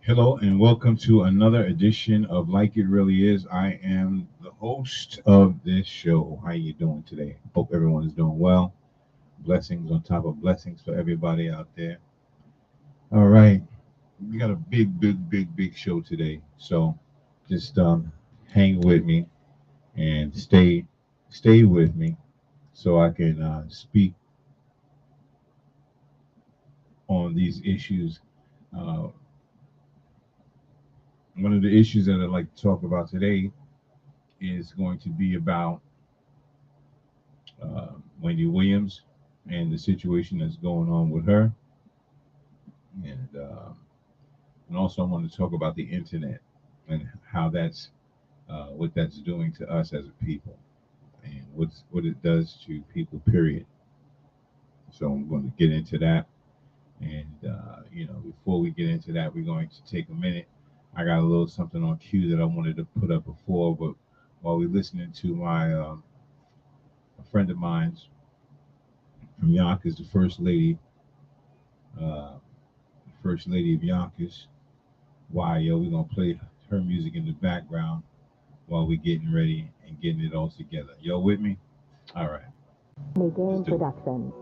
Hello and welcome to another edition of Like It Really Is. I am the host of this show. How you doing today? Hope everyone is doing well. Blessings on top of blessings for everybody out there. All right, we got a big show today. So just hang with me and stay with me so I can speak on these issues. Uh, One of the issues that I'd like to talk about today is going to be about Wendy Williams and the situation that's going on with her, and also I want to talk about the internet and how that's what that's doing to us as a people, and what it does to people. Period. So I'm going to get into that, and before we get into that, we're going to take a minute. I got a little something on cue that I wanted to put up before, but while we're listening to my a friend of mine's from Yonkers, the uh, first lady of Yonkers. Why, yo, we're gonna play her music in the background while we're getting ready and getting it all together. Yo, with me? All right, let's Game do it. production.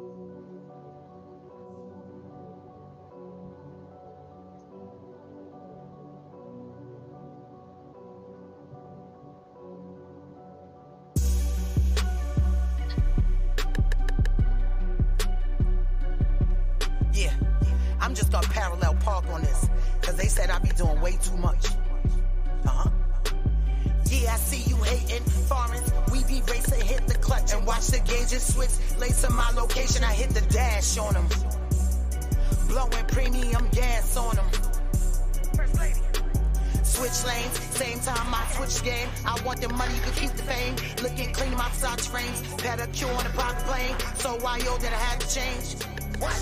Yeah, I'm just gonna parallel park on this, cause they said I be doing way too much. Uh-huh. Yeah, I see you hating foreigns. We be racing, hit the clutch and watch the gauges switch. Lace in my location, I hit the dash on them. Blowing premium gas on them. Switch lanes, same time I switch game. I want the money to keep the fame. Looking clean in my Versace frames. Pedicure on the private plane. So why yo that I had to change? What?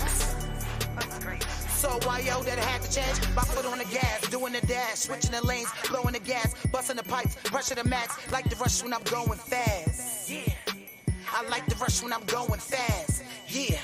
So why yo that I had to change? My foot on the gas, doing the dash, switching the lanes, blowing the gas, busting the pipes, pressure the max, like the rush when I'm going fast. Yeah, I like the rush when I'm going fast. Yeah,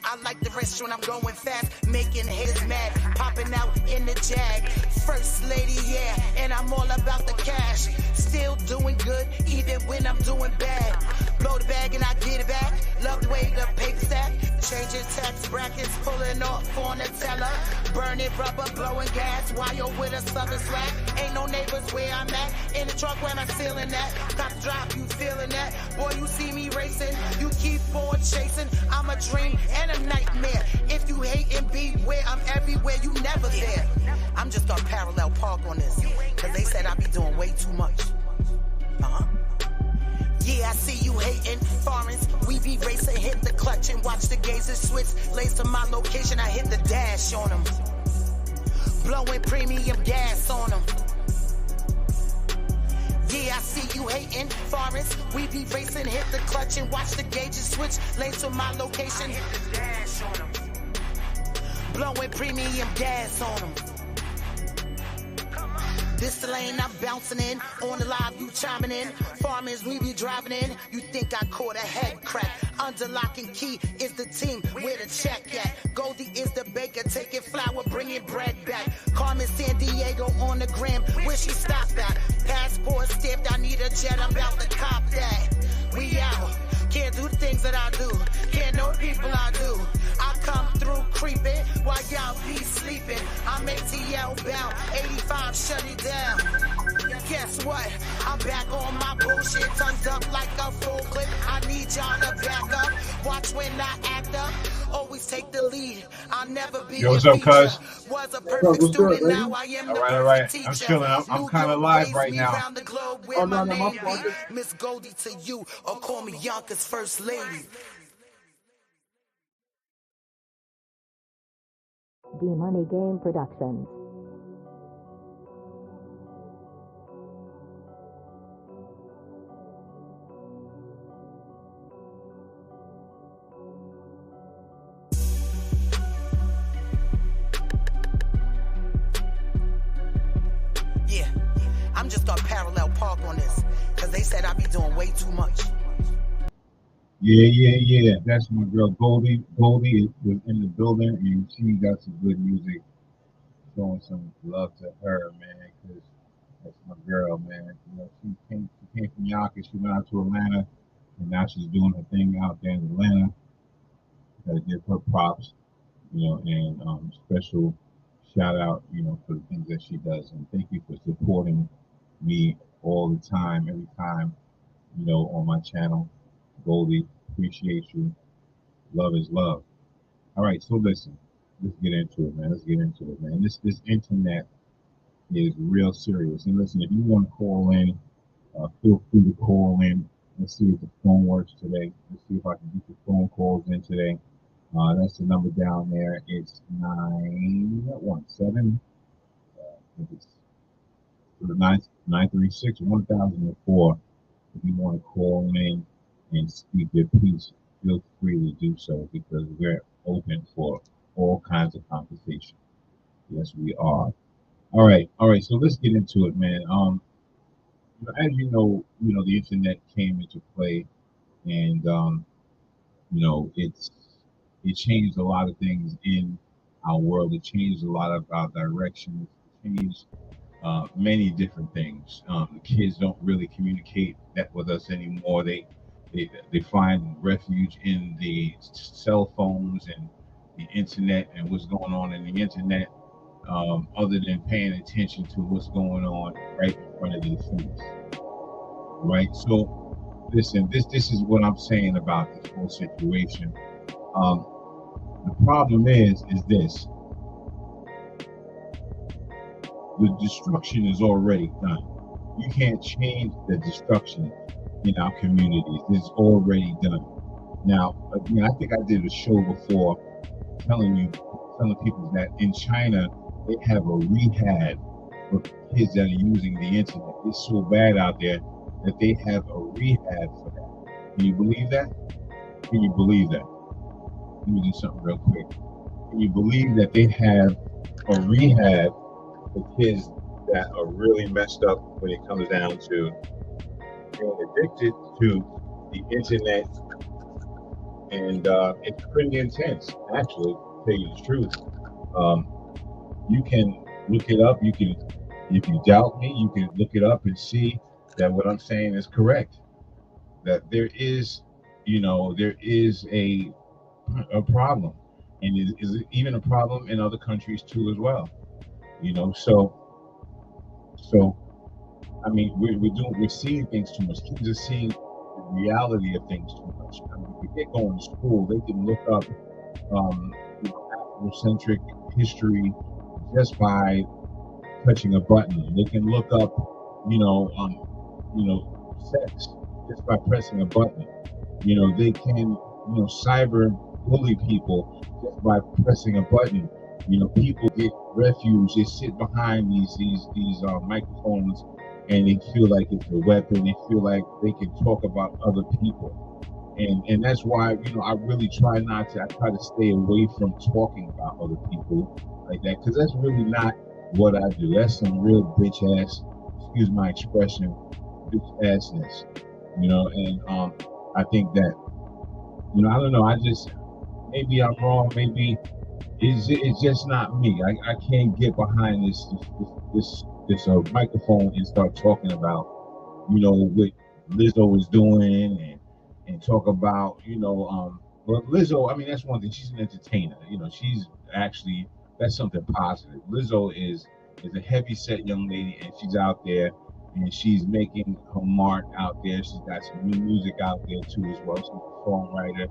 I like the rush when I'm going fast, making haters mad, popping out in the Jag. First lady, yeah, and I'm all about the cash. Still doing good, even when I'm doing bad. Blow the bag and I get it back. Love the way the paper stack. Changing tax brackets, pulling off on the teller. Burning rubber, blowing gas. While you're with a southern slack. Ain't no neighbors where I'm at. In the truck when I'm feeling that. Got to drop, you feeling that. Boy, you see me racing. You keep on chasing. I'm a dream and a nightmare. If you hate and beware, I'm everywhere. You never there. I'm just gonna parallel park on this. Cause they said I be doing way too much. Uh-huh. Yeah, I see you hating foreigns. We be racing, hit the clutch and watch the gazes switch. Lace to my location, I hit the dash on them. Blowing premium gas on them. Yeah, I see you hating foreigns. We be racing, hit the clutch and watch the gauges switch. Lace to my location, hit the dash on them. Blowing premium gas on them. This the lane I'm bouncing in. On the live, you chiming in. Farmers, we be driving in. You think I caught a head crack. Under lock and key is the team where the check at. Goldie is the baker, taking flour, bringing bread back. Carmen San Diego on the gram, where she stopped at. Passport stamped, I need a jet, I'm about to cop that. We out, can't do the things that I do. Can't know the people I do. I come through creeping while y'all be sleeping. I'm ATL bound, 85 shut it down. Guess what? I'm back on my bullshit, turned up like a full clip. I need y'all to back up. Watch when I act up. Always take the lead. I'll never be Yo, what's a up, cuz? feature. Was a perfect student, now I am the All right. perfect I'm teacher. chilling. I'm New kind of York live raised right me now. round the globe where my name be. Miss Goldie to you, or call me Yonkers First Lady. D-Money Game Production. Yeah, I'm just gonna parallel park on this, cause they said I be doing way too much. Yeah. That's my girl Goldie. Goldie was in the building, and she got some good music showing some love to her, man, because that's my girl, man. You know, she came from Yonkers, she went out to Atlanta, and now she's doing her thing out there in Atlanta. Gotta give her props, you know, and special shout out, you know, for the things that she does, and thank you for supporting me all the time, every time, you know, on my channel. Goldie, appreciate you. Love is love. All right, so listen, let's get into it, man. Let's get into it, man. This internet is real serious. And listen, if you want to call in, feel free to call in. Let's see if the phone works today. Let's see if I can get the phone calls in today. That's the number down there. It's 917. It's 936 1004. If you want to call in and speak your piece, feel free to do so because we're open for all kinds of conversation. Yes, we are. All right. So let's get into it, man. As you know, the internet came into play, and you know, it changed a lot of things in our world. It changed a lot of our directions. It changed many different things. The kids don't really communicate that with us anymore. They find refuge in the cell phones and the internet and what's going on in the internet, other than paying attention to what's going on right in front of their face. Right. So listen, this is what I'm saying about this whole situation. Um, the problem is this: the destruction is already done. You can't change the destruction in our communities. It's already done. Now, again, I think I did a show before telling people that in China they have a rehab for kids that are using the internet. It's so bad out there that they have a rehab for that. Can you believe that? Can you believe that? Let me do something real quick. Can you believe that they have a rehab for kids that are really messed up when it comes down to being addicted to the internet? And it's pretty intense, actually, to tell you the truth. Um, you can look it up. You can, if you doubt me, you can look it up and see that what I'm saying is correct. That there is, you know, there is a problem, and it is even a problem in other countries too as well. You know, so I mean, we're seeing things too much. Kids are seeing the reality of things too much. I mean, if they go to school, they can look up, you know, Afrocentric history just by touching a button. They can look up, you know, sex just by pressing a button. You know, they can, you know, cyber bully people just by pressing a button. You know, people get refuge. They sit behind these microphones, and they feel like it's a weapon. They feel like they can talk about other people, and that's why, you know, I really try not to. I try to stay away from talking about other people like that, because that's really not what I do. That's some real bitch ass, excuse my expression, bitch assness. You know, and I think that, you know, I don't know. I just, maybe I'm wrong. Maybe it's just not me. I can't get behind this microphone and start talking about, you know, what Lizzo is doing, and talk about, you know, well, Lizzo, I mean, that's one thing. She's an entertainer. You know, she's actually, that's something positive. Lizzo is a heavy set young lady, and she's out there and she's making her mark out there. She's got some new music out there too as well. She's a songwriter,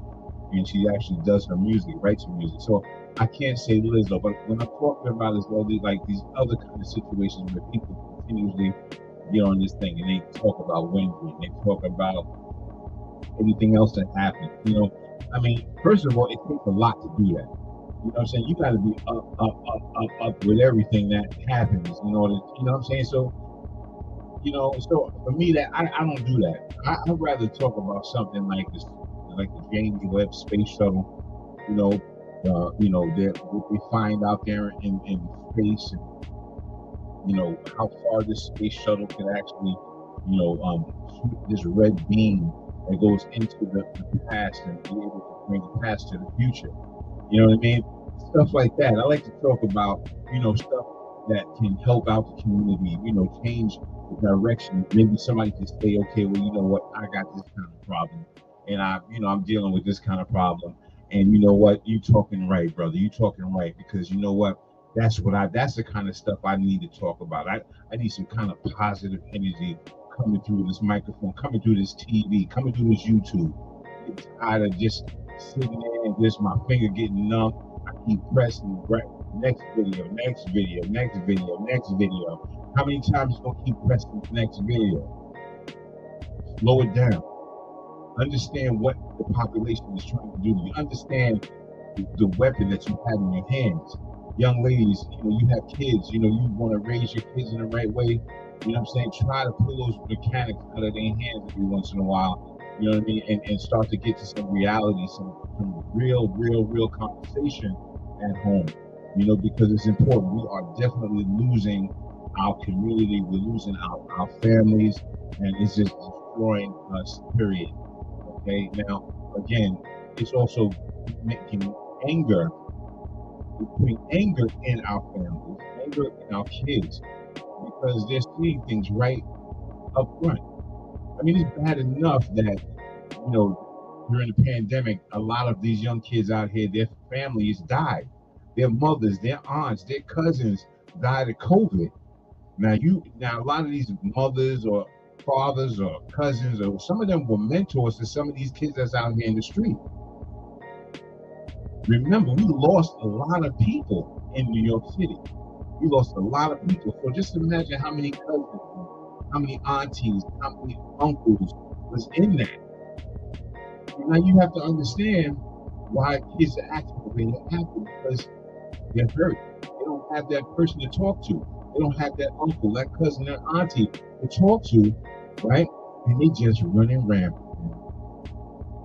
and she actually does her music, writes her music. So I can't say Lizzo, but when I'm talking about is all these, like, these other kind of situations where people continuously get on this thing and they talk about Wendy, and they talk about anything else that happened. You know, I mean, first of all, it takes a lot to do that. You know what I'm saying? You got to be up with everything that happens in order, you know what I'm saying? So, you know, so for me, that I don't do that. I'd rather talk about something like this, like the James Webb Space Shuttle. You know, what they find out there in space, and you know how far this space shuttle can actually, you know, shoot this red beam that goes into the past and be able to bring the past to the future. You know what I mean? Stuff like that. I like to talk about, you know, stuff that can help out the community, change the direction. Maybe somebody can say, okay, well, you know what, I got this kind of problem, and I'm dealing with this kind of problem, and you know what, you talking right, brother, you talking right, because you know what, that's the kind of stuff I need to talk about. I need some kind of positive energy coming through this microphone, coming through this TV, coming through this YouTube. I'm tired of just sitting there and just my finger getting numb. I keep pressing right, next video, next video, next video, next video. How many times you gonna keep pressing the next video? Slow it down. Understand what the population is trying to do. You understand the weapon that you have in your hands. Young ladies, you have kids, you want to raise your kids in the right way. You know what I'm saying? Try to pull those mechanics out of their hands every once in a while. You know what I mean? And start to get to some reality, some real conversation at home. Because it's important. We are definitely losing our community. We're losing our families, and it's just destroying us, period. Okay, now, again, it's also making anger. We're putting anger in our families, anger in our kids, because they're seeing things right up front. I mean, it's bad enough that, during the pandemic, a lot of these young kids out here, their families died. Their mothers, their aunts, their cousins died of COVID. Now a lot of these mothers or fathers or cousins, or some of them were mentors to some of these kids that's out here in the street. Remember, we lost a lot of people in New York City. We lost a lot of people. So just imagine how many cousins, how many aunties, how many uncles was in that. Now you have to understand why kids are acting the way they're acting, because they're hurt. They don't have that person to talk to. They don't have that uncle, that cousin, that auntie to talk to, right? And they just running rampant.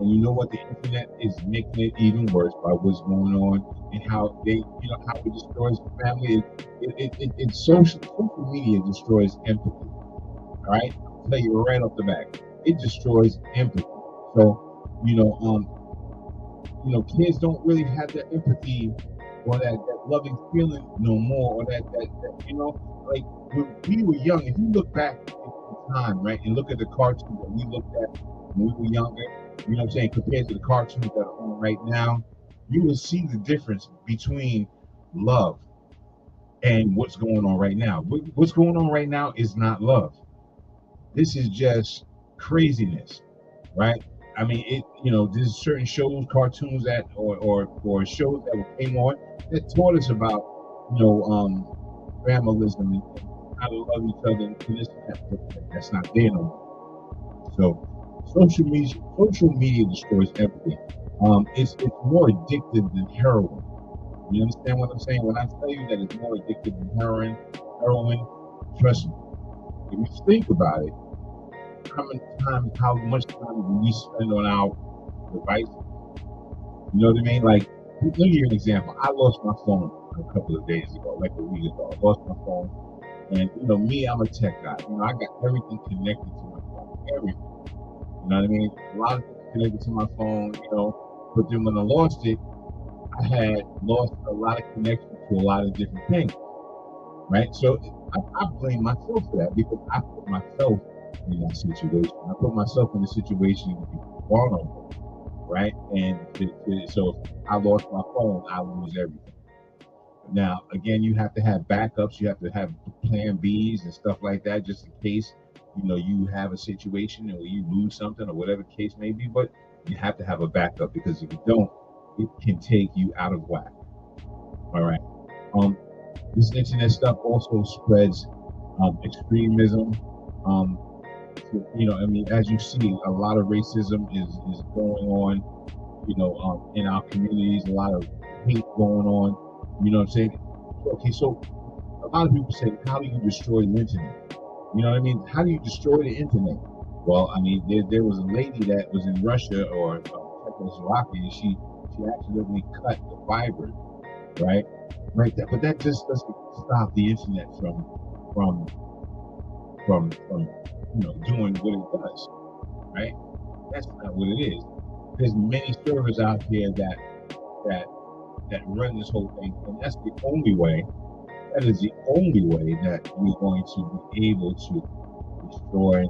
And you know what? The internet is making it even worse by what's going on and how how it destroys the family. Social media destroys empathy. All right, I'll tell you right off the bat, it destroys empathy. So, kids don't really have that empathy or that loving feeling no more, or that like when we were young. If you look back in time, right, and look at the cartoons that we looked at when we were younger, you know what I'm saying, compared to the cartoons that are on right now, you will see the difference between love and what's going on right now. What's going on right now is not love. This is just craziness, right? I mean, there's certain shows, cartoons that, or shows that came on that taught us about, familism and how to love each other and this and that. That's not there no more. So social media destroys everything. It's more addictive than heroin. You understand what I'm saying? When I tell you that it's more addictive than heroin, trust me. If you think about it, how much time do we spend on our device? You know what I mean? Like, let me give you an example. I lost my phone a couple of days ago, like a week ago. I lost my phone, and me, I'm a tech guy. I got everything connected to my phone, everything. You know what I mean? A lot of things connected to my phone, but then when I lost it, I had lost a lot of connection to a lot of different things, right? So I blame myself for that, because I put myself in that situation. I put myself in a situation to be vulnerable, right? And so if I lost my phone, I lose everything. Now, again, you have to have backups. You have to have plan Bs and stuff like that, just in case, you have a situation or you lose something or whatever the case may be. But you have to have a backup, because if you don't, it can take you out of whack. All right. This internet stuff also spreads extremism. As you see, a lot of racism is going on, in our communities, a lot of hate going on. You know what I'm saying? Okay, so a lot of people say, how do you destroy the internet? You know what I mean? How do you destroy the internet? Well, I mean, there was a lady that was in Russia or Czechoslovakia, and she accidentally cut the fiber, right? Right there. But that just doesn't stop the internet from doing what it does, right? That's not what it is. There's many servers out here that run this whole thing, and that's the only way That is the only way that we're going to be able to destroy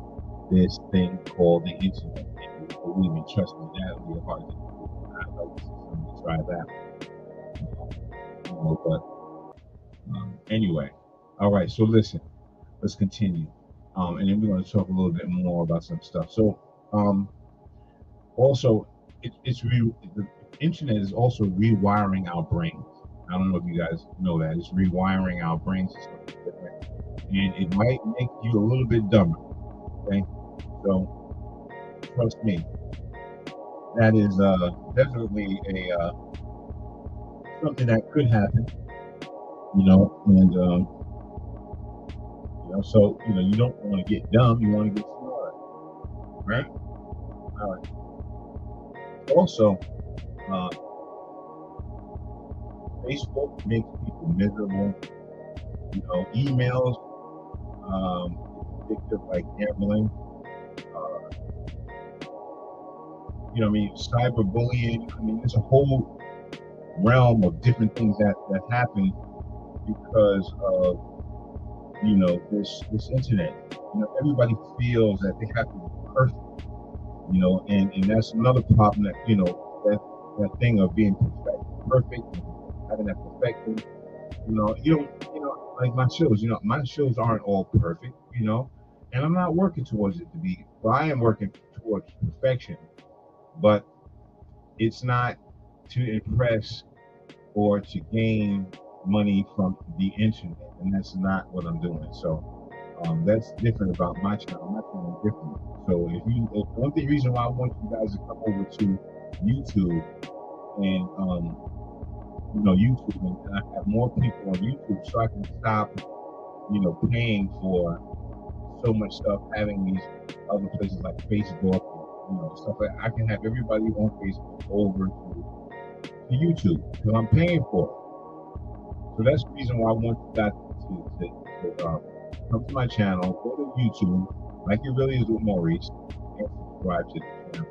this thing called the internet. And believe me, trust me, that will be hard to do. I'd like to see somebody try that. But anyway, all right. So listen, let's continue, and then we're going to talk a little bit more about some stuff. So also, the internet is also rewiring our brains. I don't know if you guys know that it's rewiring our brains to something different, and it might make you a little bit dumber. Okay, so trust me, that is definitely a something that could happen. And so you don't want to get dumb, you want to get smarter, right? All right. Also, uh, Facebook makes people miserable. Emails, addictive like gambling. Cyberbullying. There's a whole realm of different things that happen because of this internet. Everybody feels that they have to be perfect. And that's another problem that that thing of being perfect, and having that perfection. Like my shows. My shows aren't all perfect. And I'm not working towards it to be. Well, I am working towards perfection, but it's not to impress or to gain money from the internet, and that's not what I'm doing. So that's different about my channel. My channel is different. So one thing reason why I want you guys to come over to YouTube and YouTube, and I have more people on YouTube, so I can stop paying for so much stuff, having these other places like Facebook, stuff like I can have everybody on Facebook over to YouTube because I'm paying for it. So that's the reason why I want you guys to come to my channel, go to YouTube, like it really is with Maurice, and subscribe to the channel.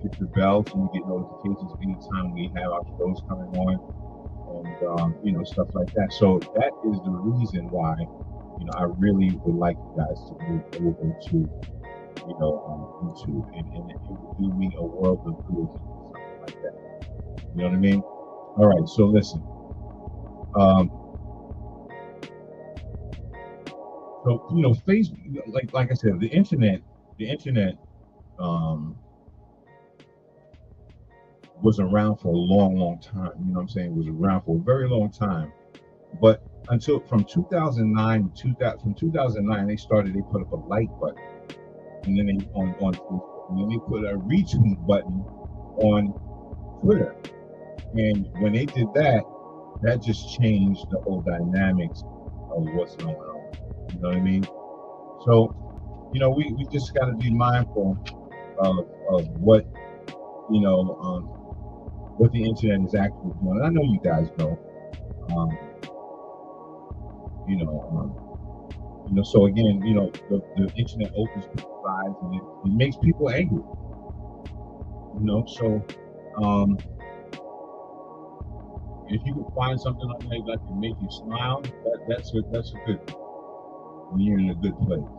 Hit the bell so you get notifications anytime we have our shows coming on, and stuff like that. So that is the reason why I really would like you guys to move over to YouTube, and it would do me a world of good, something like that. You know what I mean? All right. So listen. So Facebook, like I said, the internet was around for a long, long time. You know what I'm saying? It was around for a very long time. But from 2009 they put up a like button, and then they on Facebook, and then they put a retweet button on Twitter. And when they did that, that just changed the whole dynamics of what's going on. You know what I mean? So, we just got to be mindful of what what the internet is actually doing. And I know you guys know. So again, the internet opens people's eyes, and it makes people angry. So if you can find something on there that can make you smile, that's a good thing. When you're in a good place,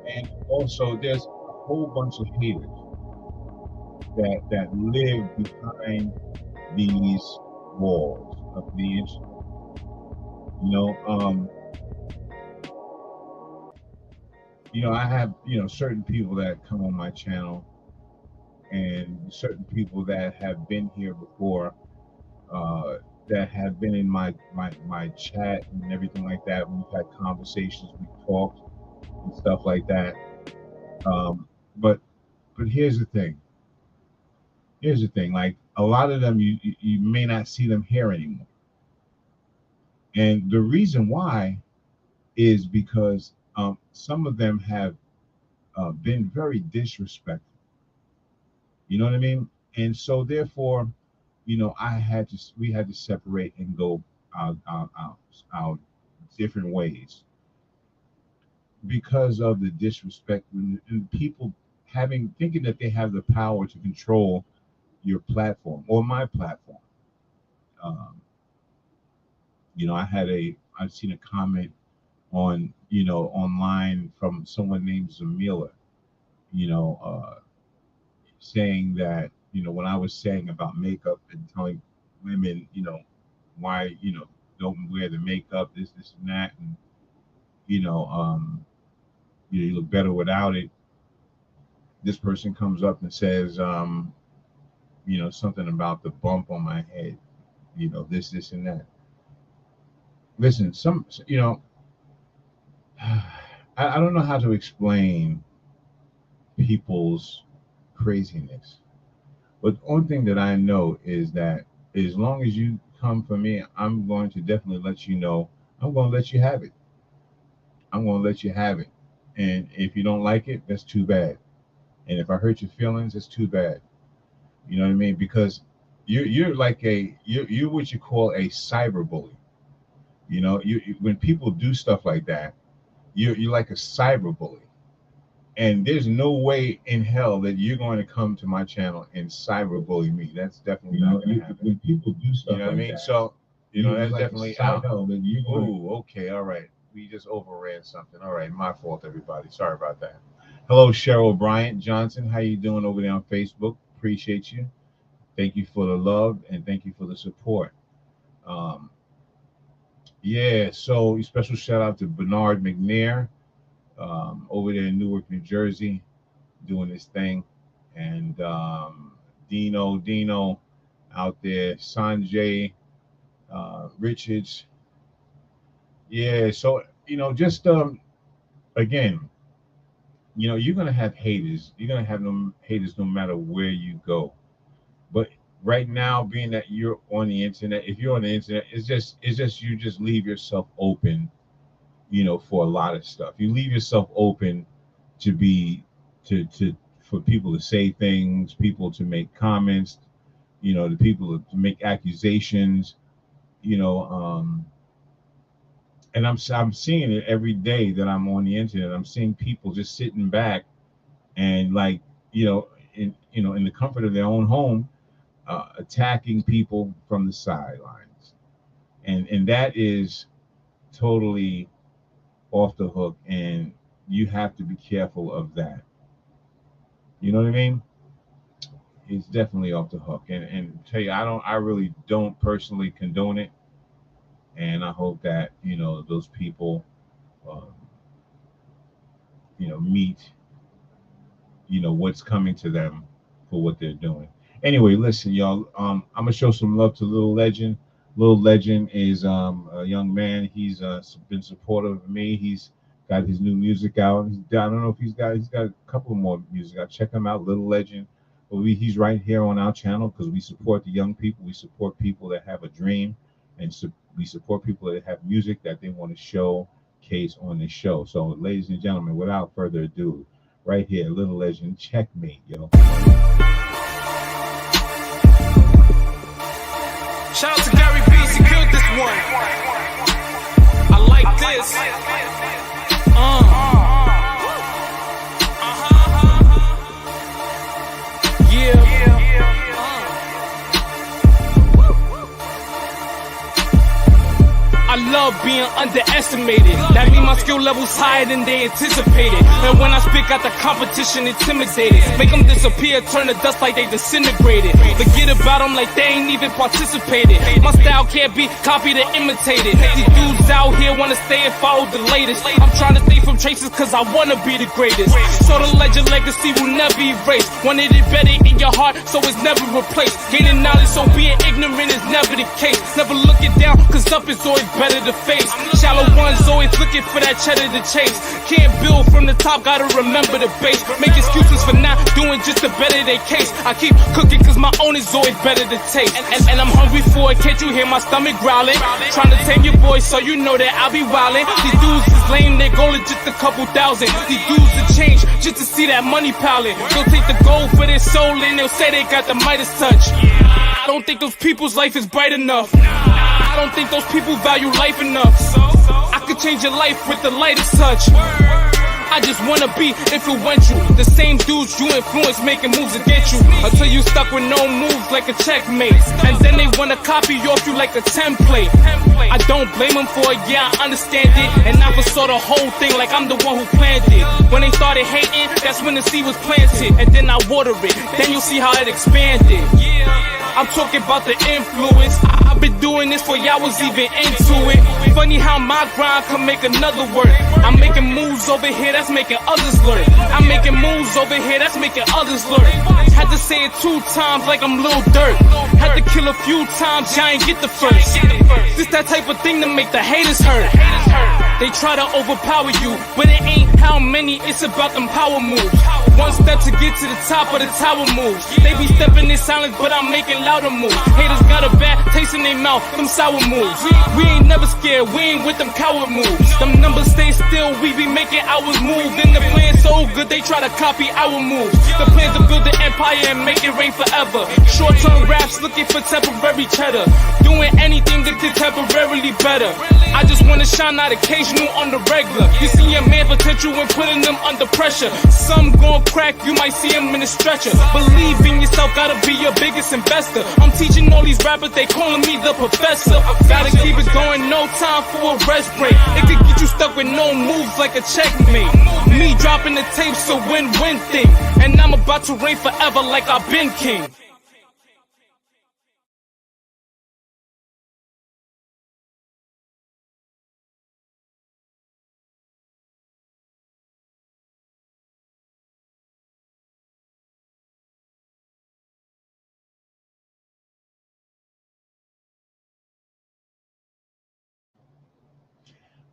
and also there's a whole bunch of haters that live behind these walls of the internet. I have certain people that come on my channel, and certain people that have been here before, that have been in my chat and everything like that. We've had conversations, we've talked and stuff like that. But here's the thing. Like a lot of them, you may not see them here anymore. And the reason why is because some of them have been very disrespectful. You know what I mean? And so therefore, we had to separate and go our different ways because of the disrespect and people thinking that they have the power to control your platform or my platform. I've seen a comment on, online from someone named Zamila, you know, saying that, when I was saying about makeup and telling women, why, don't wear the makeup, this, and that, and, you know, um, you look better without it. This person comes up and says, something about the bump on my head, this, and that. Listen, I don't know how to explain people's craziness. But the only thing that I know is that as long as you come for me, I'm going to definitely let you know. I'm going to let you have it. I'm going to let you have it. And if you don't like it, that's too bad. And if I hurt your feelings, it's too bad. You know what I mean? Because you're like you're what you call a cyber bully. When people do stuff like that, you're like a cyber bully. And there's no way in hell that you're going to come to my channel and cyberbully me. That's definitely not going to happen. When people do stuff, what I mean? So, that's like definitely out. Hell that you're going to... okay, all right. We just overran something. All right, my fault, everybody. Sorry about that. Hello, Cheryl Bryant Johnson. How you doing over there on Facebook? Appreciate you. Thank you for the love and thank you for the support. So special shout out to Bernard McNair. Over there in Newark, New Jersey, doing this thing, and Dino out there, Sanjay Richards. So just again, you're gonna have haters. You're gonna have them haters no matter where you go. But right now, being that you're on the internet, if you're on the internet, it's just you just leave yourself open. For a lot of stuff, you leave yourself open to for people to say things, people to make comments, the people to make accusations, and I'm seeing it every day that I'm on the internet. I'm seeing people just sitting back and in the comfort of their own home, attacking people from the sidelines, and that is totally off the hook, and you have to be careful of that. You know what I mean? It's definitely off the hook, and tell you, I really don't personally condone it, and I hope that those people, meet what's coming to them for what they're doing. Anyway, listen, y'all. I'm gonna show some love to Little Legend. Little Legend is a young man. He's been supportive of me. He's got his new music out. I don't know if he's got a couple more music out. Check him out, Little Legend. But he's right here on our channel because we support the young people. We support people that have a dream, and we support people that have music that they want to showcase on the show. So, ladies and gentlemen, without further ado, right here, Little Legend, checkmate, yo. Shout out to Gary B, he killed this one. I like this. I love being underestimated. That mean my skill level's higher than they anticipated. And when I speak out, the competition intimidated. Make them disappear, turn to dust like they disintegrated. Forget about them like they ain't even participated. My style can't be copied or imitated. These dudes out here wanna stay and follow the latest. I'm trying to stay from traces cause I wanna be the greatest. So the legend legacy will never be erased. Wanted it better in your heart, so it's never replaced. Gaining knowledge, so being ignorant is never the case. Never look it down, cause up is always better to face. Shallow ones always looking for that cheddar to chase. Can't build from the top, gotta remember the base. Make excuses for not doing just to better their case. I keep cooking cause my own is always better to taste. And I'm hungry for it, can't you hear my stomach growling? Trying to tame your voice so you know that I'll be wildin'. These dudes is lame, their goal is just a couple thousand. These dudes will change just to see that money piling. They'll take the gold for their soul and they'll say they got the Midas touch. I don't think those people's life is bright enough. I don't think those people value life enough. I could change your life with the lightest touch. I just wanna be influential. The same dudes you influence making moves against you. Until you stuck with no moves like a checkmate. And then they wanna copy off you like a template. I don't blame them for it, yeah, I understand it. And I foresaw the whole thing like I'm the one who planned it. When they started hating, that's when the seed was planted. And then I water it, then you'll see how it expanded. I'm talking about the influence. I've been doing this for y'all was even into it. Funny how my grind can make another work. I'm making moves over here that's making others learn. I'm making moves over here that's making others learn. Had to say it 2 times like I'm Lil Durk. Had to kill a few times, y'all ain't get the first. This that type of thing to make the haters hurt. They try to overpower you, but it ain't how many, it's about them power moves. One step to get to the top of the tower moves. They be stepping in silence, but I'm making louder moves. Haters got a bad taste in their mouth, them sour moves. We ain't never scared, we ain't with them coward moves. Them numbers stay still, we be making ours move. And the plan so good, they try to copy our moves. The plan to build the empire and make it reign forever. Short-term raps looking for temporary cheddar. Doing anything to get temporarily better. I just wanna shine out occasional on the regular. You see a man potential when putting them under pressure. Some gon' crack, you might see him in a stretcher. Believe in yourself, gotta be your biggest investor. I'm teaching all these rappers, they calling me the professor. Gotta keep it going, no time for a rest break. It could get you stuck with no moves like a checkmate. Me dropping the tapes, a win-win thing. And I'm about to reign forever like I've been king.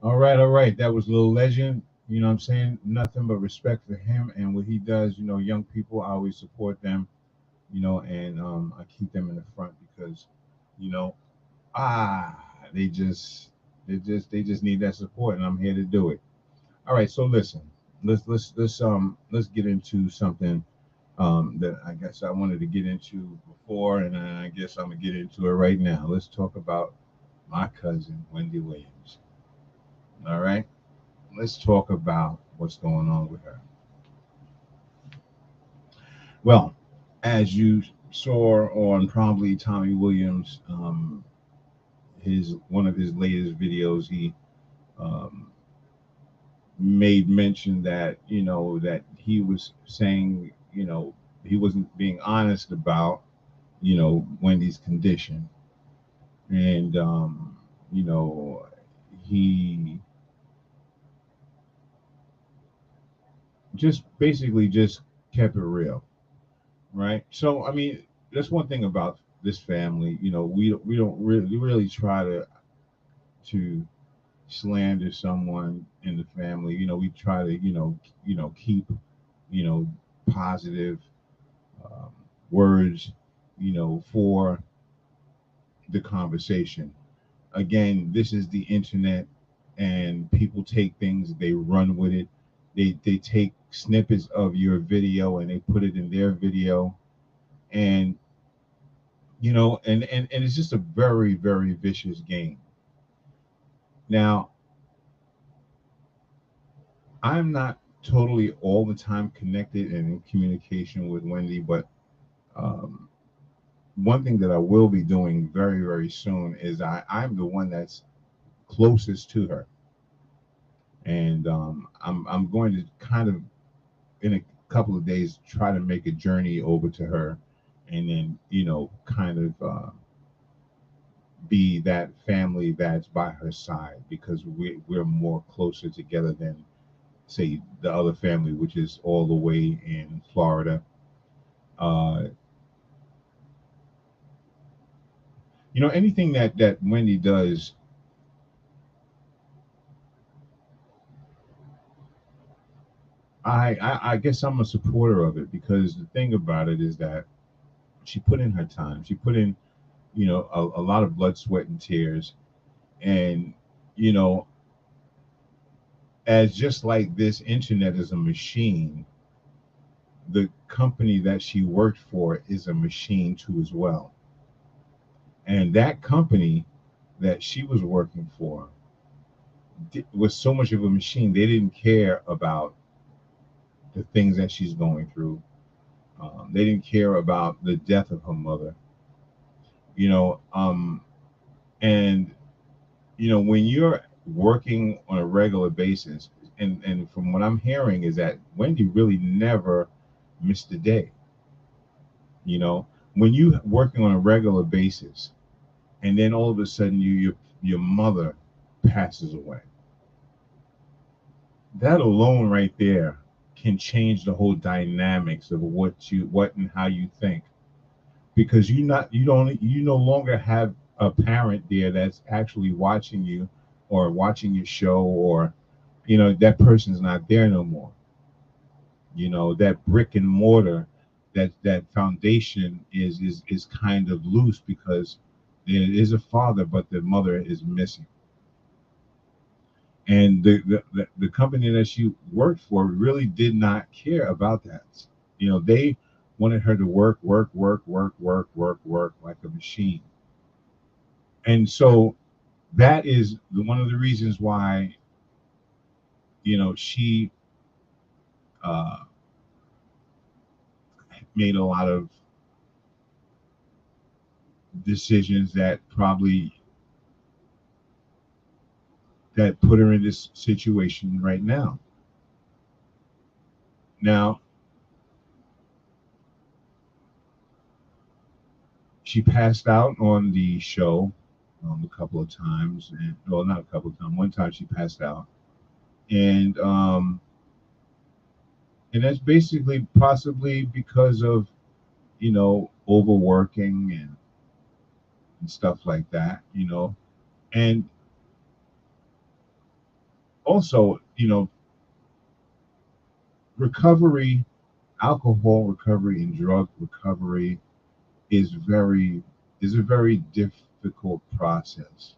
All right, all right. That was Little Legend. You know what I'm saying? Nothing but respect for him and what he does. You know, young people, I always support them, you know, and I keep them in the front because, you know, they just need that support and I'm here to do it. All right, so listen, let's get into something that I guess I wanted to get into before, and I guess I'm gonna get into it right now. Let's talk about my cousin Wendy Williams. All right, let's talk about what's going on with her. Well, as you saw on probably Tommy Williams, his one of his latest videos, he um, made mention that that he was saying he wasn't being honest about Wendy's condition, and you know he just basically just kept it real, right? So I mean, that's one thing about this family. We don't really try to slander someone in the family. We try to keep positive um, words for the conversation. Again, this is the internet, and people take things, they run with it. They take snippets of your video and they put it in their video, and and it's just a very, very vicious game. Now, I'm not totally all the time connected and in communication with Wendy, but um, one thing that I will be doing very, very soon is I'm the one that's closest to her, and I'm going to kind of in a couple of days try to make a journey over to her, and then kind of be that family that's by her side, because we're more closer together than say the other family, which is all the way in Florida. Uh, anything that Wendy does, I guess I'm a supporter of it, because the thing about it is that she put in her time. She put in, a lot of blood, sweat, and tears. And, you know, as just like this internet is a machine, the company that she worked for is a machine too as well. And that company that she was working for was so much of a machine, they didn't care about the things that she's going through. They didn't care about the death of her mother, you know. And when you're working on a regular basis, and from what I'm hearing is that Wendy really never missed a day. You know, when you working on a regular basis, and then all of a sudden your mother passes away, that alone right there can change the whole dynamics of what and how you think, because you no longer have a parent there that's actually watching you or watching your show, or that person's not there no more. That brick and mortar, that foundation is kind of loose, because there is a father but the mother is missing. And the company that she worked for really did not care about that. They wanted her to work, work, work, work, work, work, work like a machine. And so that is one of the reasons why she uh, made a lot of decisions that put her in this situation right now. Now, she passed out on the show a couple of times, and well, not a couple of times. One time she passed out, and that's basically possibly because of overworking and stuff like that. And also recovery, alcohol recovery and drug recovery is a very difficult process.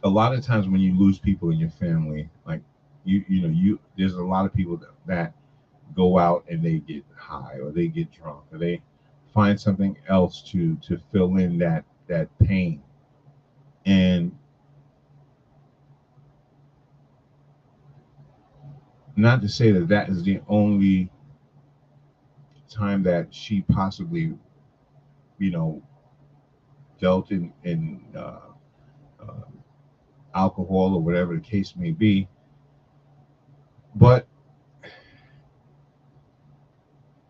A lot of times when you lose people in your family, like there's a lot of people that go out and they get high, or they get drunk, or they find something else to fill in that pain. And not to say that is the only time that she possibly dealt in alcohol, or whatever the case may be. But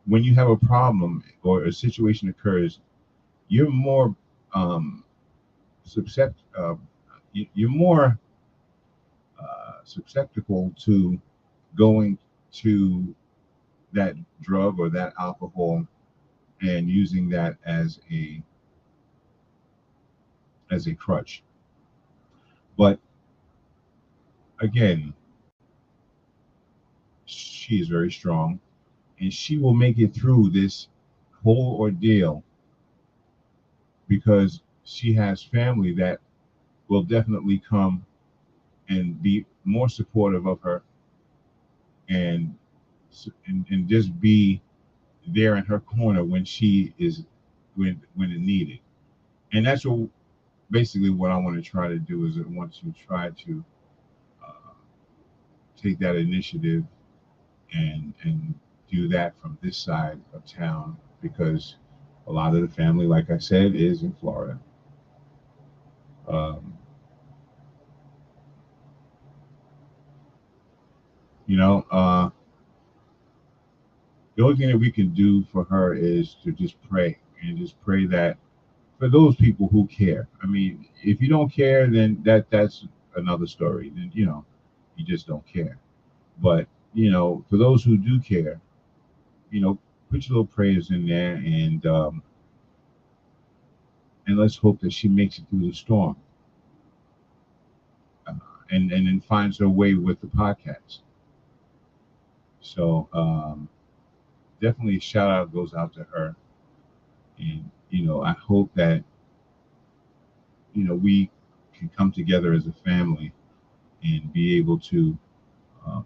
when you have a problem or a situation occurs, you're more you're more susceptible to going to that drug or that alcohol and using that as a crutch. But again, she is very strong, and she will make it through this whole ordeal, because she has family that will definitely come and be more supportive of her, and just be there in her corner when she is when it needed. And that's basically what I want to try to do, is I want to try to uh, take that initiative and do that from this side of town, because a lot of the family, like I said, is in Florida. Um, you know, the only thing that we can do for her is to just pray, and just pray that for those people who care. I mean, if you don't care, then that's another story. Then you just don't care. But for those who do care, put your little prayers in there, and let's hope that she makes it through the storm, uh, and then finds her way with the podcast. So definitely a shout out goes out to her, and I hope that we can come together as a family and be able to uh,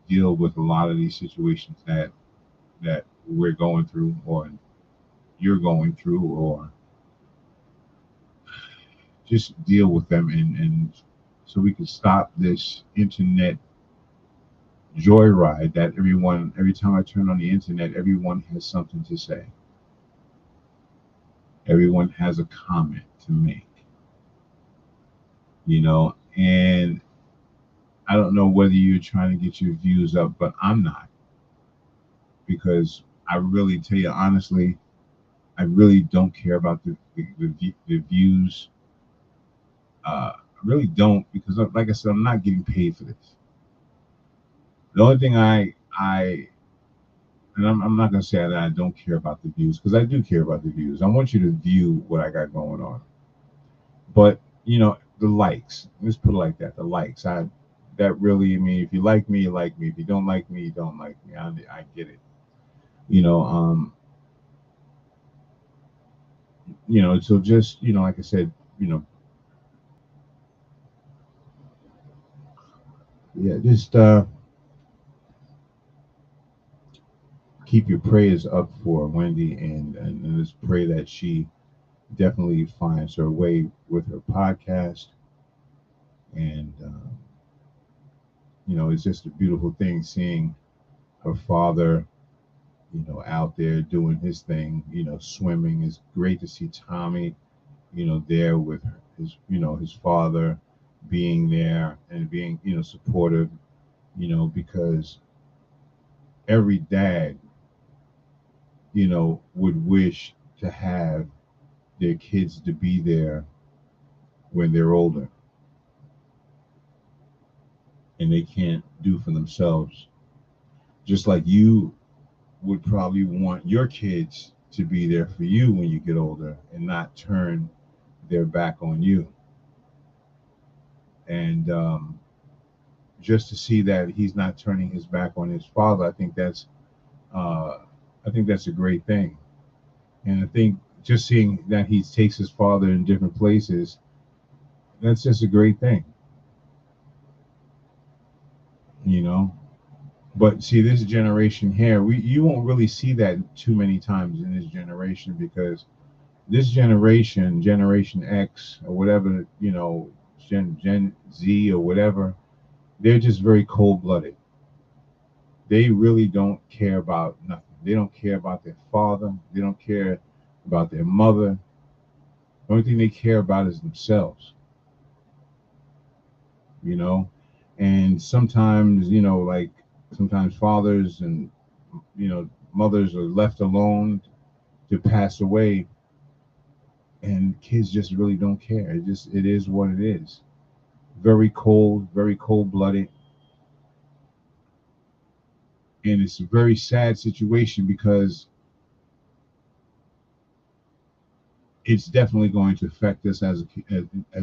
deal with a lot of these situations that we're going through, or you're going through, or just deal with them, and so we can stop this internet joyride that every time I turn on the internet, everyone has something to say. Everyone has a comment to make, and I don't know whether you're trying to get your views up, but I'm not, because I really tell you honestly, I really don't care about the views. I really don't, because like I said, I'm not getting paid for this. The only thing I and I'm not gonna say that I don't care about the views, because I do care about the views. I want you to view what I got going on, but the likes. Let's put it like that. The likes. That really, I mean, if you like me, you like me. If you don't like me, you don't like me. I get it. You know, um, so just like I said, yeah, just keep your prayers up for Wendy, and just pray that she definitely finds her way with her podcast. And it's just a beautiful thing seeing her father, out there doing his thing, swimming. It's great to see Tommy, there with his father, being there and being, supportive, because every dad, would wish to have their kids to be there when they're older and they can't do for themselves. Just like you would probably want your kids to be there for you when you get older and not turn their back on you. And just to see that he's not turning his back on his father, uh, I think that's a great thing. And I think just seeing that he takes his father in different places, that's just a great thing, you know. But see, this generation here, you won't really see that too many times in this generation, because this Generation X or whatever, Gen Z or whatever, they're just very cold blooded. They really don't care about nothing. They don't care about their father. They don't care about their mother. The only thing they care about is themselves, you know. And sometimes, like sometimes fathers and mothers are left alone to pass away, and kids just really don't care. It is what it is. Very cold blooded, and it's a very sad situation, because it's definitely going to affect us as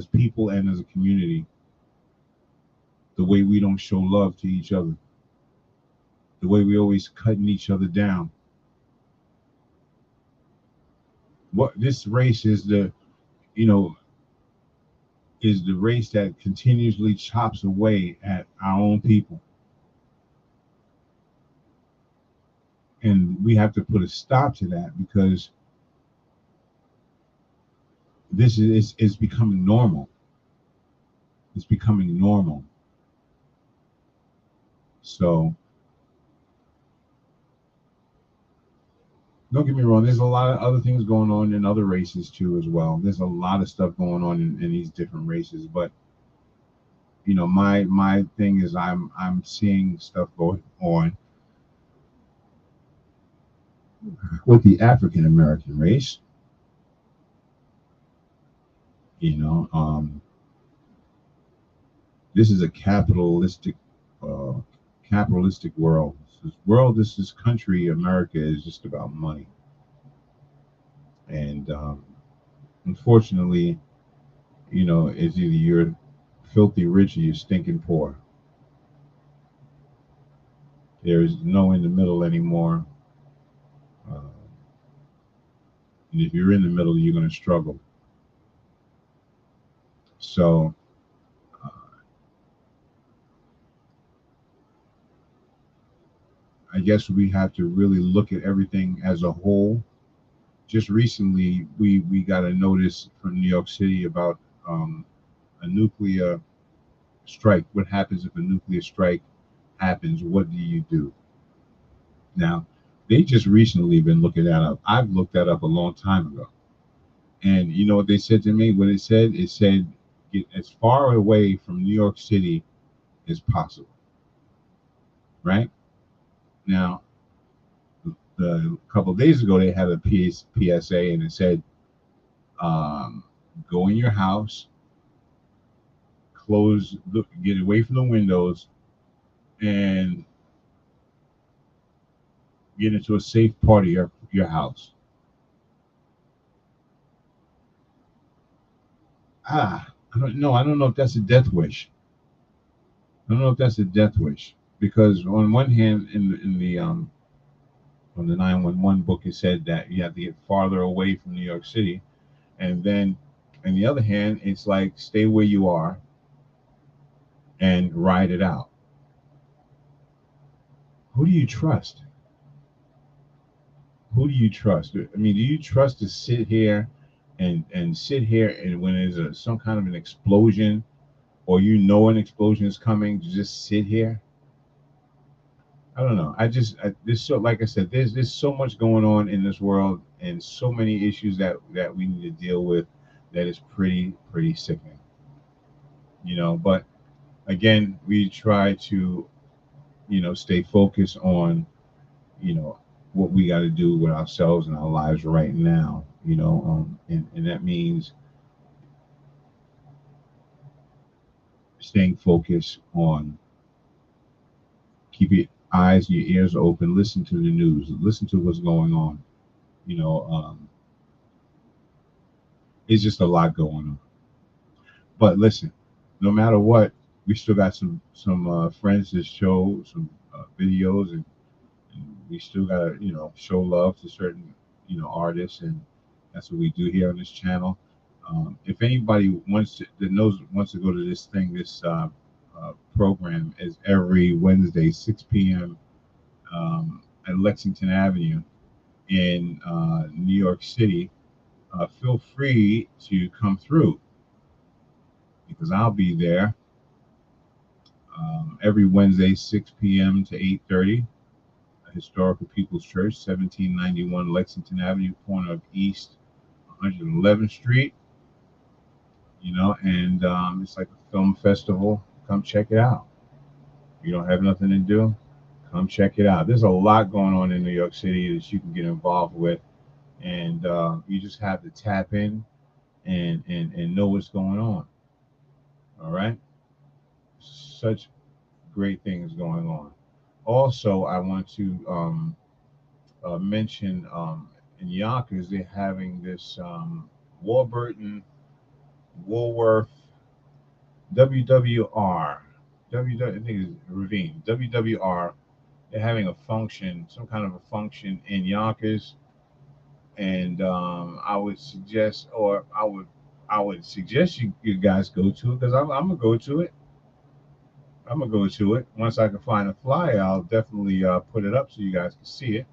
people and as a community. The way we don't show love to each other, the way we always cutting each other down. What this race is you know is the race that continuously chops away at our own people, and we have to put a stop to that, because this is becoming normal. It's becoming normal. So don't get me wrong, there's a lot of other things going on in other races too as well. There's a lot of stuff going on in these different races, but my thing is I'm seeing stuff going on with the African American race. you know um this is a uh, capitalistic world. This country, America, is just about money. And unfortunately, it's either you're filthy rich or you're stinking poor. There's no in the middle anymore. Uh, and if you're in the middle, you're going to struggle. So uh, I guess we have to really look at everything as a whole. Just recently, we got a notice from New York City about a nuclear strike. What happens if a nuclear strike happens, what do you do? Now, they just recently been looking that up. I've looked that up a long time ago. And you know what they said to me? What it said? It said, get as far away from New York City as possible. Right? Now, a couple of days ago, they had a PSA, and it said, go in your house, close, look, get away from the windows, and get into a safe part of your house. I don't know. I don't know if that's a death wish. I don't know if that's a death wish, because on one hand, in the 911 book, it said that you have to get farther away from New York City, and then on the other hand, it's like stay where you are and ride it out. Who do you trust? Who do you trust? I mean, do you trust to sit here and sit here and when there's some kind of an explosion, or you know an explosion is coming, to just sit here? I don't know. There's so, like I said, there's so much going on in this world, and so many issues that we need to deal with, that is pretty sickening. You know, but again, we try to, you know, stay focused on, you know, what we got to do with ourselves and our lives right now, you know, and that means staying focused on, keep your eyes, your ears open, listen to the news, listen to what's going on. You know, it's just a lot going on. But listen, no matter what, we still got some friends that show some videos, and we still gotta, you know, show love to certain, you know, artists, and that's what we do here on this channel. If anybody wants to go to this thing, this program is every Wednesday, 6 p.m. At Lexington Avenue in New York City. Feel free to come through, because I'll be there every Wednesday, 6 p.m. to 8:30. Historical People's Church, 1791 Lexington Avenue, corner of East 111th Street. You know, and it's like a film festival. Come check it out. If you don't have nothing to do, come check it out. There's a lot going on in New York City that you can get involved with, and you just have to tap in and know what's going on. All right, such great things going on. Also, I want to mention in Yonkers, they're having this Warburton Woolworth WWR. I think it's Ravine. WWR. They're having a function, some kind of a function in Yonkers, and I would suggest you guys go to it, because I'm gonna go to it. I'm gonna go to it. Once I can find a flyer, I'll definitely put it up so you guys can see it.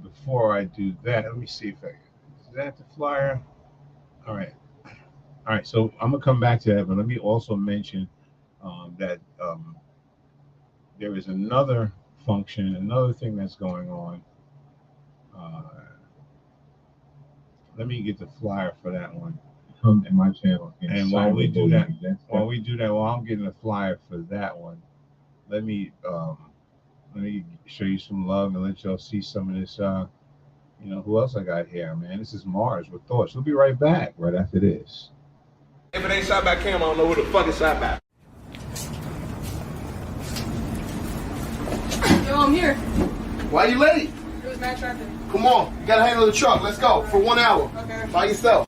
Before I do that, let me see if is that the flyer? All right. So I'm gonna come back to that, but let me also mention that there is another function, another thing that's going on. Let me get the flyer for that one. Come to my channel. And while we do that, while I'm getting the flyer for that one, let me show you some love and let y'all see some of this. You know, who else I got here, man? This is Mars with Thoughts. We'll be right back right after this. If it ain't shot by camera, I don't know who the fuck is shot by. Yo, I'm here. Why you late? It was bad traffic. Come on, you gotta handle the truck. Let's go for 1 hour. Okay. By yourself.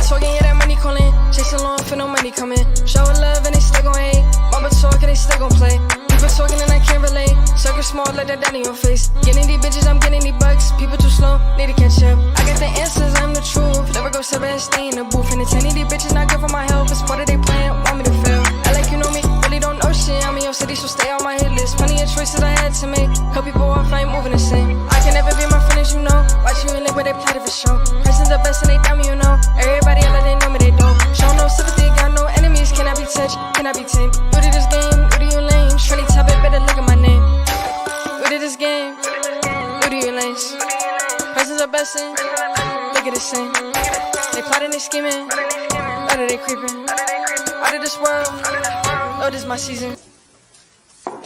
Talking, yeah, that money calling. Chasing long for no money coming. Showing love and they still gon' hate. Mama talking, they still gon' play. People talking and I can't relate. Circle small, let that down in your face. Getting these bitches, I'm getting these bucks. People too slow, need to catch up. I got the answers, I'm the truth. Never go seven, stay in the booth. And it's any of these bitches not good for my health. It's part of they plan, want me to fail. I like you know me, really don't know shit, I'm in your city, so stay on my hit list. Plenty of choices I had to make. Cut people off, I ain't moving the same. I can never be my friend, as you know. Watch you in live where they plot of a show. Person's the best and they doubt me, you know. Everybody else, they know me, they don't. Show no sympathy, got no enemies. Can I be touched? Can I be tamed? New to this game, new to you lame. Shorty top it, better look at my name. New to this game, new to you lanes. Person's the best and look at the same. They plotting, they scheming, better they creeping. Out of this world, oh, this my season. Oh,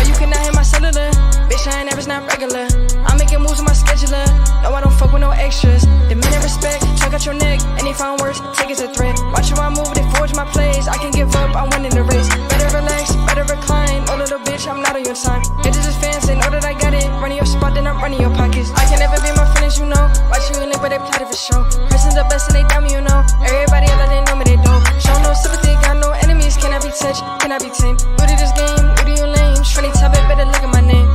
you cannot hit my cellular. Bitch, I ain't average, not regular. I'm making moves with my scheduler. No, I don't fuck with no extras. Demand and respect, check out your neck. Any found words, take it as a threat. Watch how I move, they forge my plays. I can give up, I'm winning the race. Better relax, better recline. Oh, little bitch, I'm not on your time. Bitches is fans, they know that I got it. Running your spot, then I'm running your pockets. I can never be my friend, as you know. Watch you in live where they plot of a show. Person's the best and they doubt me, you know. Everybody else, they know me, they don't. Show no sympathy, got no enemies. Can I be touched? Can I be tamed? New to this game, new to you lame. Shorty top it, better look at my name.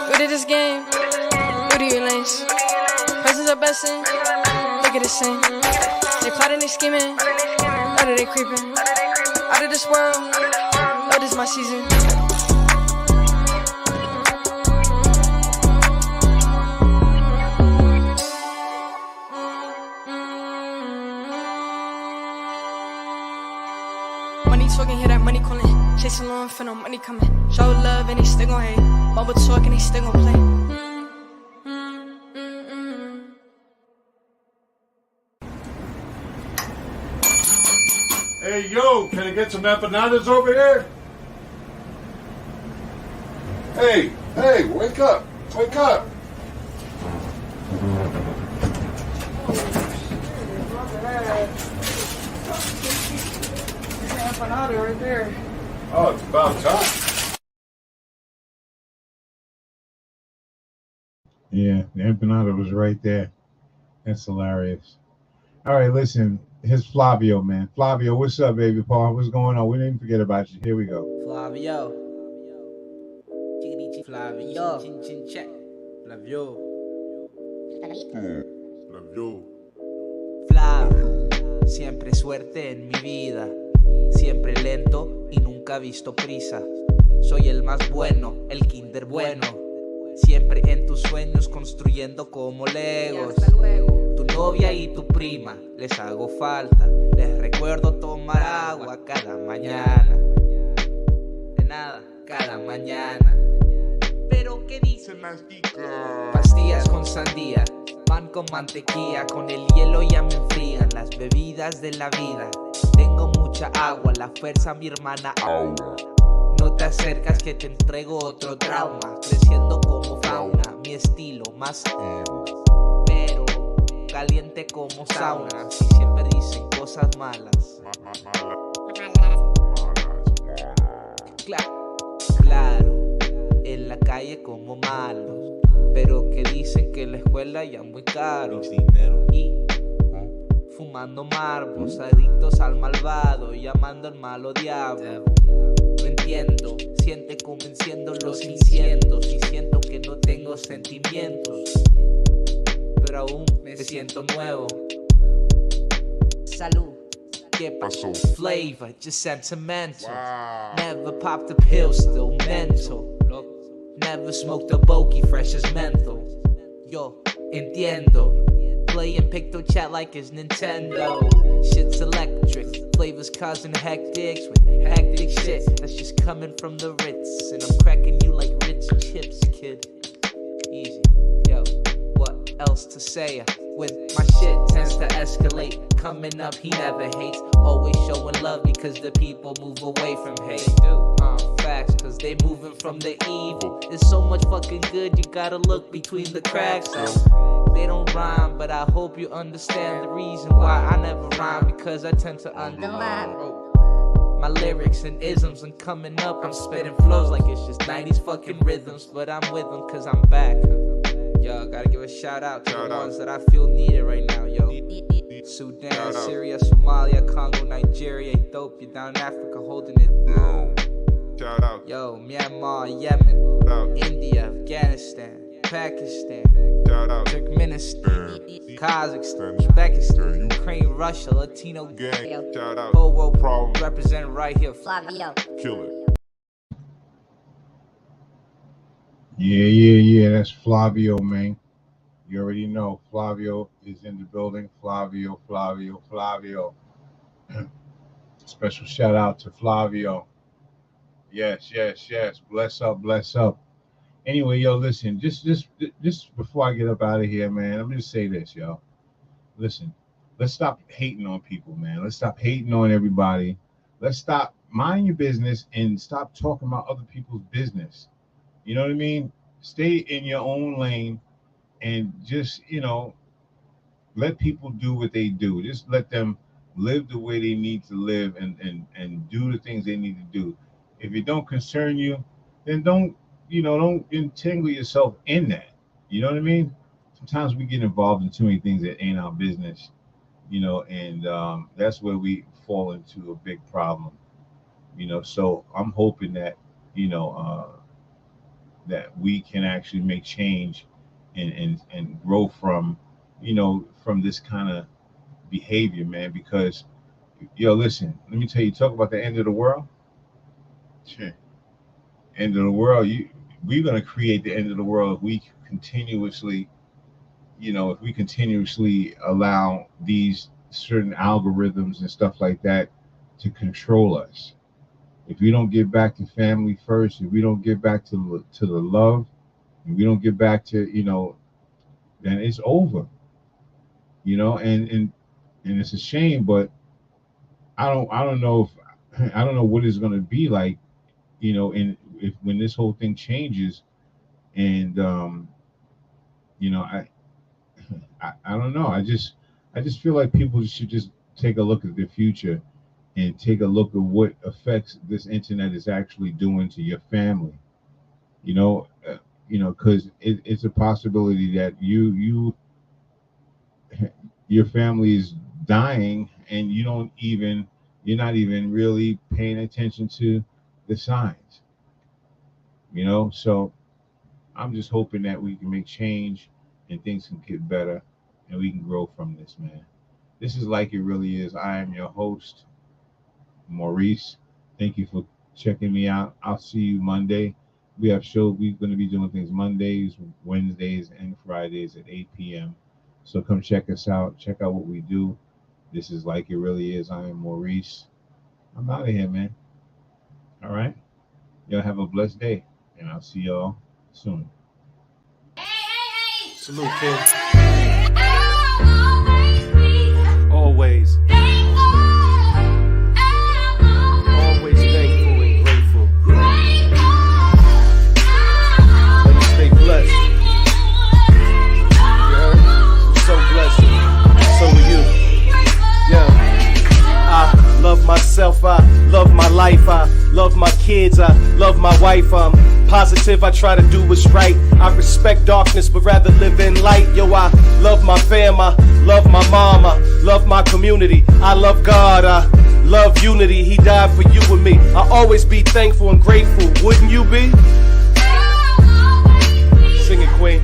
New to this game, new to you lanes. Person's the best and look at the same. They plotting, they scheming, out of they creeping. Out of this world, oh, this my season. Money talking, hear that money calling. Chasing long, feel no money coming. Show love and they still gon' hate. Bubble talk and they still gon' play. Hey, yo, can I get some empanadas over here? Hey, wake up. Wake up. Empanada right there. Oh, it's about time. Yeah, the empanada was right there. That's hilarious. All right, listen. Here's Flavio, man. Flavio, what's up, baby Paul? What's going on? We didn't forget about you. Here we go. Flavio. Flavio. Flavio. Flavio. Flav. Siempre suerte en mi vida. Siempre lento y nunca visto prisa. Soy el más bueno, el kinder bueno. Siempre en tus sueños construyendo como legos. Tu novia y tu prima les hago falta. Les recuerdo tomar agua cada mañana. De nada, cada mañana. Pero ¿qué dicen las chicas? Pastillas con sandía, pan con mantequilla. Con el hielo ya me enfrían las bebidas de la vida. Tengo mucha agua, la fuerza mi hermana agua. No te acercas que te entrego otro trauma. Creciendo como fauna, mi estilo más pero caliente como sauna. Si siempre dicen cosas malas. Claro, en la calle como malos, pero que dicen que la escuela ya muy caro. Y fumando marbos, adictos al malvado, llamando al malo diablo. No entiendo, siente convenciendo los incendios y siento que no tengo sentimientos, pero aún me siento nuevo. Salud. ¿Qué pasó? Flavor, just sentimental. Wow. Never popped a pill, still mental. Never smoked a bokey, fresh as menthol. Yo, entiendo. Playing picto chat like it's Nintendo. Shit's electric. Flavors causing hectics with hectic shit that's just coming from the Ritz. And I'm cracking you like Ritz chips, kid. Easy. Yo, what else to say? When my shit tends to escalate, coming up he never hates. Always showing love because the people move away from hate. Facts, cause they moving from the evil. There's so much fucking good, you gotta look between the cracks. So they don't rhyme, but I hope you understand the reason why I never rhyme, because I tend to underline. My lyrics and isms and coming up, I'm spitting flows like it's just 90s fucking rhythms, but I'm with them cause I'm back. Yo, gotta give a shout out to the ones that I feel needed right now, yo. Sudan, Syria, Somalia, Congo, Nigeria, Ethiopia, down in Africa holding it down. Shout out. Yo, Myanmar, Yemen, India, Afghanistan. Pakistan, Shout out. Turkmenistan, Kazakhstan, Uzbekistan, Ukraine, Russia, Latino Gang. Shout out. whole world Problem. represented right here. Kill it. Yeah. That's Flavio, man. You already know Flavio is in the building. Flavio. Special shout out to Flavio. Yes. Bless up. Anyway, yo, listen, just before I get up out of here, man, let me just say this, yo. Listen, let's stop hating on people, man. Let's stop hating on everybody. Let's stop mind your business and stop talking about other people's business. You know what I mean? Stay in your own lane and just, let people do what they do. Just let them live the way they need to live and do the things they need to do. If it don't concern you, then don't entangle yourself in that. You know what I mean? Sometimes we get involved in too many things that ain't our business, and that's where we fall into a big problem. So I'm hoping that, that we can actually make change and grow from this kind of behavior, man, because listen, let me tell you, talk about the end of the world. End of the world, we're going to create the end of the world if we continuously allow these certain algorithms and stuff like that to control us. If we don't get back to family first, if we don't get back to the love, if we don't get back to, then it's over. And it's a shame, but I don't know what it's going to be like, when this whole thing changes, and I don't know. I just feel like people should just take a look at the future and take a look at what effects this internet is actually doing to your family. Because it's a possibility that your family is dying and you're not even really paying attention to the signs. So I'm just hoping that we can make change and things can get better and we can grow from this, man. This is Like It Really Is. I am your host, Maurice. Thank you for checking me out. I'll see you Monday. We have shows. We're going to be doing things Mondays, Wednesdays, and Fridays at 8 p.m. So come check us out. Check out what we do. This is Like It Really Is. I am Maurice. I'm out of here, man. All right? Y'all have a blessed day, and I'll see y'all soon. Salute, kids. Always. Always thankful and grateful. And stay blessed. You heard? I'm so blessed. So are you. Yeah. I love myself. I love my life. I love my kids. I love my wife. Positive, I try to do what's right. I respect darkness, but rather live in light. Yo, I love my fam, I love my mom, I love my community. I love God, I love unity. He died for you and me. I always be thankful and grateful. Wouldn't you be? Sing it, Queen.